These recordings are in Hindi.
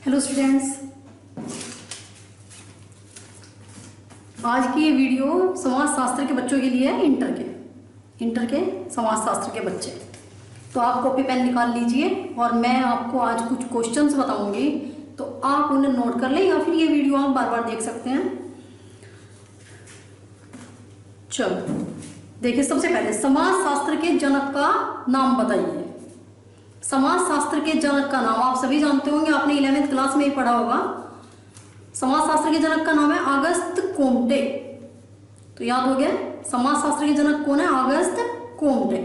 हेलो स्टूडेंट्स, आज की ये वीडियो समाज शास्त्र के बच्चों के लिए है। इंटर के समाज शास्त्र के बच्चे। तो आप कॉपी पेन निकाल लीजिए और मैं आपको आज कुछ क्वेश्चंस बताऊंगी, तो आप उन्हें नोट कर लें या फिर ये वीडियो आप बार बार देख सकते हैं। चलो देखिए, सबसे पहले समाज शास्त्र के जनक का नाम बताइए। समाज शास्त्र के जनक का नाम आप सभी जानते होंगे, आपने 11वीं क्लास में ही पढ़ा होगा। समाज शास्त्र के जनक का नाम है अगस्त कोम्टे। तो याद हो गया, समाज शास्त्र के जनक कौन है? अगस्त कोम्टे।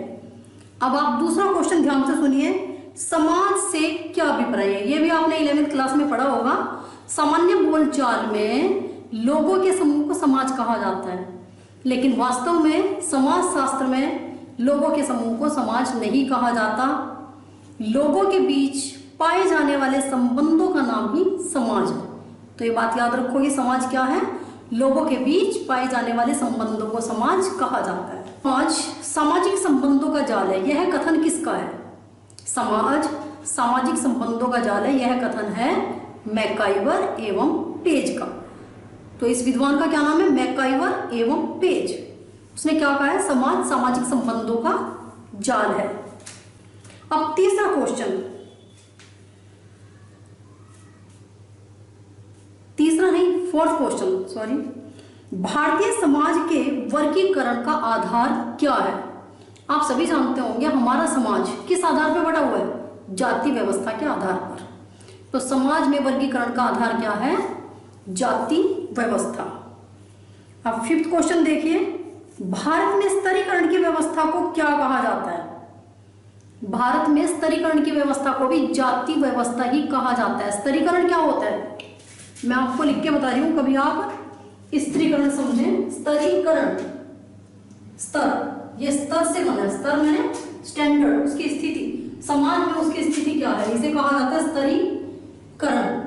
अब आप दूसरा क्वेश्चन ध्यान से सुनिए, समाज से क्या अभिप्राय है? ये भी आपने 11वीं क्लास में पढ़ा होगा। सामान्य बोलचाल में लोगों के समूह को समाज कहा जाता है, लेकिन वास्तव में समाज शास्त्र में लोगों के समूह को समाज नहीं कहा जाता। लोगों के बीच पाए जाने वाले संबंधों का नाम ही समाज है। तो ये बात याद रखोगे, समाज क्या है? लोगों के बीच पाए जाने वाले संबंधों को समाज कहा जाता है। समाज सामाजिक संबंधों का जाल है, यह कथन किसका है? समाज सामाजिक संबंधों का जाल है, यह कथन है मैकाइवर एवं पेज का। तो इस विद्वान का क्या नाम है? मैकाइवर एवं पेज। उसने क्या कहा है? समाज सामाजिक संबंधों का जाल है। अब तीसरा question, fourth question, sorry. Bharatiya Samaj के वर्गीकरण का आधार क्या है? आप सभी जानते होंगे हमारा समाज किस आधार पर बना हुआ है? जाति व्यवस्था के आधार पर। तो समाज में वर्गीकरण का आधार क्या है? जाति व्यवस्था। अब फिफ्थ क्वेश्चन देखिए, भारत में स्तरीकरण की व्यवस्था को क्या कहा जाता है? भारत में स्तरीकरण की व्यवस्था को भी जाति व्यवस्था ही कहा जाता है। स्तरीकरण क्या होता है? मैं आपको लिख के बता रही हूं, कभी आप स्त्रीकरण समझें। स्तरीकरण, स्तर, ये स्तर से बना है। स्तर मैंने स्टैंडर्ड, उसकी स्थिति, समाज में उसकी स्थिति क्या है, इसे कहा जाता है स्तरीकरण।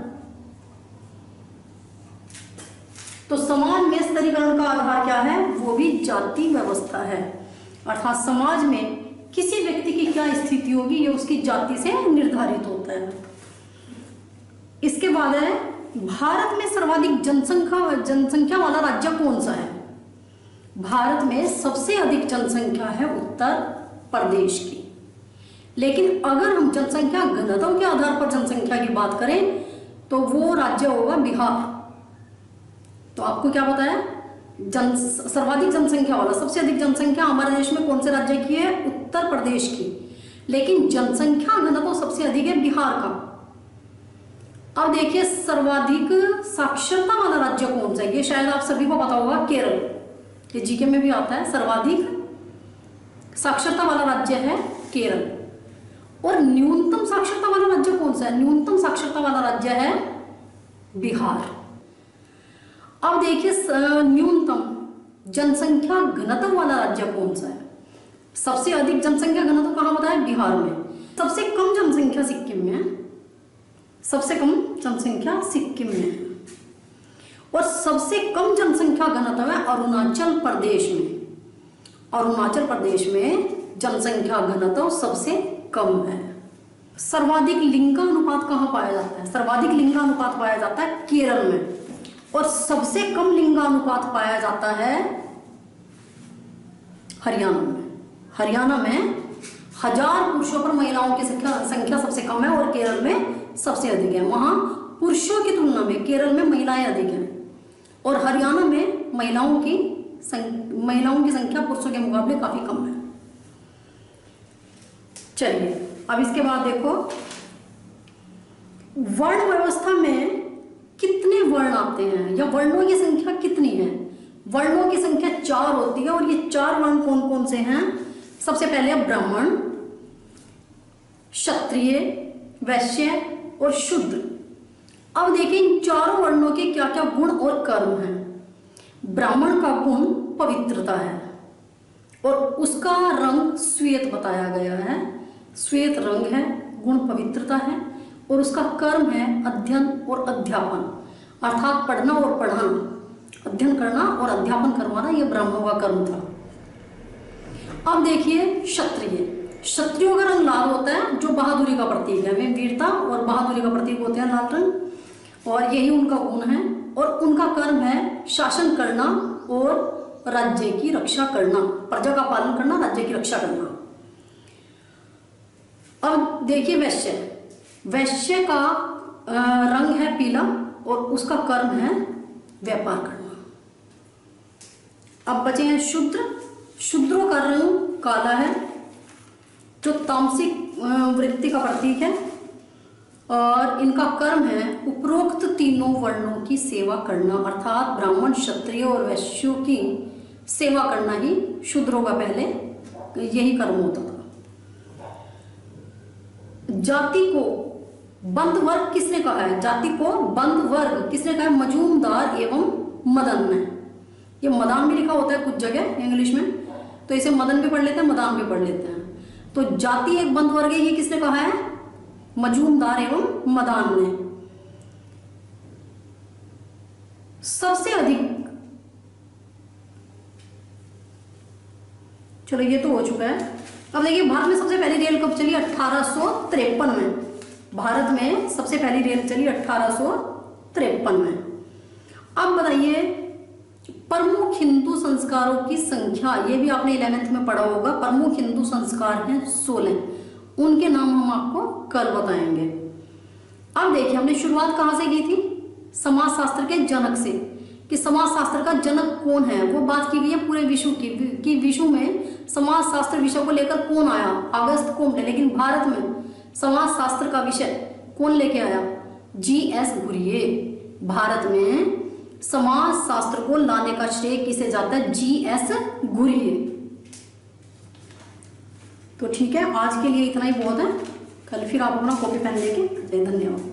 तो समाज में स्तरीकरण का आधार क्या है? वो भी जाति व्यवस्था है। अर्थात समाज में किसी व्यक्ति की क्या स्थिति होगी, ये उसकी जाति से निर्धारित होता है। इसके बाद है, भारत में सर्वाधिक जनसंख्या वाला राज्य कौन सा है? भारत में सबसे अधिक जनसंख्या है उत्तर प्रदेश की। लेकिन अगर हम जनसंख्या घनत्व के आधार पर जनसंख्या की बात करें तो वो राज्य होगा बिहार। तो आपको क्या बताया? सर्वाधिक जनसंख्या वाला, सबसे अधिक जनसंख्या हमारे देश में कौन से राज्य की है? उत्तर प्रदेश की। लेकिन जनसंख्या घनत्व सबसे अधिक है बिहार का। अब देखिए, सर्वाधिक साक्षरता वाला राज्य कौन सा है? ये शायद आप सभी को पता होगा, केरल। ये जीके में भी आता है। सर्वाधिक साक्षरता वाला राज्य है केरल। और न्यूनतम साक्षरता वाला राज्य कौन सा है? न्यूनतम साक्षरता वाला राज्य है बिहार। अब देखिए, न्यूनतम जनसंख्या घनत्व वाला राज्य कौन सा है? सबसे अधिक जनसंख्या घनत्व कहां बताया? बिहार में। सबसे कम जनसंख्या सिक्किम में है। सबसे कम जनसंख्या सिक्किम में। और सबसे कम जनसंख्या घनत्व है अरुणाचल प्रदेश में। अरुणाचल प्रदेश में जनसंख्या घनत्व सबसे कम है। सर्वाधिक लिंगानुपात कहां पाया जाता है? सर्वाधिक लिंगानुपात पाया जाता है केरल में। और सबसे कम लिंगानुपात पाया जाता है हरियाणा में। हरियाणा में 1000 पुरुषों पर महिलाओं की संख्या सबसे कम है और केरल में सबसे अधिक है। वहां पुरुषों की तुलना में केरल में महिलाएं अधिक हैं और हरियाणा में महिलाओं की संख्या पुरुषों के मुकाबले काफी कम है। चलिए, अब इसके बाद देखो, वर्ण व्यवस्था में कितने वर्ण आते हैं या वर्णों की संख्या कितनी है? वर्णों की संख्या 4 होती है। और ये 4 वर्ण कौन कौन से हैं? सबसे पहले ब्राह्मण, क्षत्रिय, वैश्य और शूद्र। अब देखिए, इन चारों वर्णों के क्या क्या गुण और कर्म हैं। ब्राह्मण का गुण पवित्रता है और उसका रंग श्वेत बताया गया है। श्वेत रंग है, गुण पवित्रता है और उसका कर्म है अध्ययन और अध्यापन, अर्थात पढ़ना और पढ़ाना, अध्ययन करना और अध्यापन करवाना, यह ब्राह्मणों का कर्म था। अब देखिए क्षत्रिय। क्षत्रियों का रंग लाल होता है, जो बहादुरी का प्रतीक है। वे वीरता और बहादुरी का प्रतीक होते हैं लाल रंग, और यही उनका गुण है। और उनका कर्म है शासन करना और राज्य की रक्षा करना, प्रजा का पालन करना, राज्य की रक्षा करना। अब देखिए वैश्य, वैश्य का रंग है पीला और उसका कर्म है व्यापार करना। अब बचे हैं शूद्र। शूद्रों का रंग काला है, जो तामसिक वृत्ति का प्रतीक है, और इनका कर्म है उपरोक्त तीनों वर्णों की सेवा करना, अर्थात ब्राह्मण, क्षत्रिय और वैश्यों की सेवा करना ही शूद्रों का पहले यही कर्म होता था। जाति को बंद वर्ग किसने कहा है? जाति को बंद वर्ग किसने कहा है? मजूमदार एवं मदन ने। ये मदान भी लिखा होता है कुछ जगह इंग्लिश में, तो इसे मदन भी पढ़ लेते हैं, मदान भी पढ़ लेते हैं। तो जाति एक बंद वर्ग है, ये किसने कहा है? मजूमदार एवं मदान ने। सबसे अधिक, चलो ये तो हो चुका है। अब देखिए भारत में सबसे पहली रेल कब चली? 1853 में। भारत में सबसे पहली रेल चली 1853 में। अब बताइए प्रमुख हिंदू संस्कारों की संख्या, ये भी आपने 11th में पढ़ा होगा। प्रमुख हिंदू संस्कार हैं 16, उनके नाम हम आपको कल बताएंगे। अब देखिए हमने शुरुआत कहाँ से की थी? समाजशास्त्र के जनक से, कि समाजशास्त्र का जनक कौन है, वो बात की गई है पूरे विश्व की, कि विश्व में समाजशास्त्र विषय को लेकर कौन आया? अगस्त कोम्टे। लेकिन भारत में समाजशास्त्र का विषय कौन लेके आया? G.S. घुरिये। भारत में समाजशास्त्र को लाने का श्रेय किसे जाता है? G.S. घुरिये। तो ठीक है, आज के लिए इतना ही बहुत है। कल फिर आप अपना कॉपी पेन लेके, धन्यवाद।